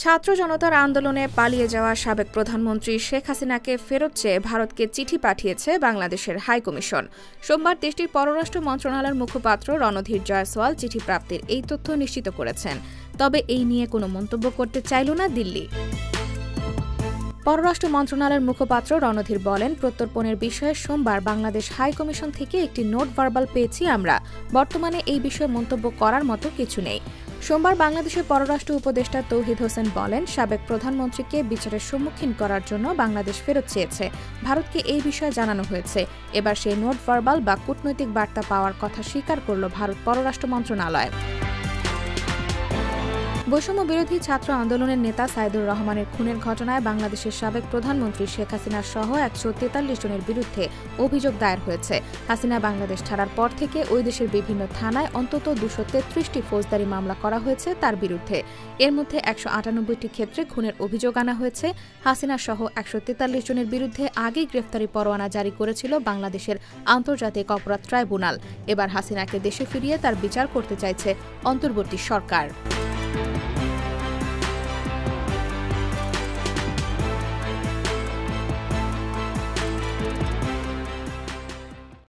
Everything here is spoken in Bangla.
ছাত্র জনতার আন্দোলনে পালিয়ে যাওয়া সাবেক প্রধানমন্ত্রী শেখ হাসিনাকে ফেরত চেয়ে ভারতকে চিঠি পাঠিয়েছে বাংলাদেশের হাইকমিশন। সোমবার দেশটির পররাষ্ট্র মন্ত্রণালয়ের মুখপাত্র রণধীর জয়সওয়াল চিঠি প্রাপ্তির এই তথ্য নিশ্চিত করেছেন। তবে এই নিয়ে কোনো মন্তব্য করতে চাইল না দিল্লি। পররাষ্ট্র মন্ত্রণালয়ের মুখপাত্র রণধীর বলেন, প্রত্যর্পণের বিষয়ে সোমবার বাংলাদেশ হাইকমিশন থেকে একটি নোট ভার্বাল পেয়েছি আমরা। বর্তমানে এই বিষয়ে মন্তব্য করার মতো কিছু নেই। সোমবার বাংলাদেশের পররাষ্ট্র উপদেষ্টা তৌহিদ হোসেন বলেন, সাবেক প্রধানমন্ত্রীকে বিচারের সম্মুখীন করার জন্য বাংলাদেশ ফেরত চেয়েছে। ভারতকে এই বিষয়ে জানানো হয়েছে। এবার সেই নোট ভার্বাল বা কূটনৈতিক বার্তা পাওয়ার কথা স্বীকার করল ভারত পররাষ্ট্র মন্ত্রণালয়। বৈষম্য বিরোধী ছাত্র আন্দোলনের নেতা সাইদুর রহমানের খুনের ঘটনায় বাংলাদেশের সাবেক প্রধানমন্ত্রী শেখ হাসিনা সহ ১৪৩ জনের বিরুদ্ধে অভিযোগ দায়ের হয়েছে। হাসিনা বাংলাদেশ ছাড়ার পর থেকে ওই দেশের বিভিন্ন থানায় অন্তত ২৩৩টি ফৌজদারি মামলা করা হয়েছে তার বিরুদ্ধে। এর মধ্যে ১৯৮টি ক্ষেত্রে খুনের অভিযোগ আনা হয়েছে। হাসিনা সহ ১৪৩ জনের বিরুদ্ধে আগেই গ্রেফতারি পরোয়ানা জারি করেছিল বাংলাদেশের আন্তর্জাতিক অপরাধ ট্রাইব্যুনাল। এবার হাসিনাকে দেশে ফিরিয়ে তার বিচার করতে চাইছে অন্তর্বর্তী সরকার।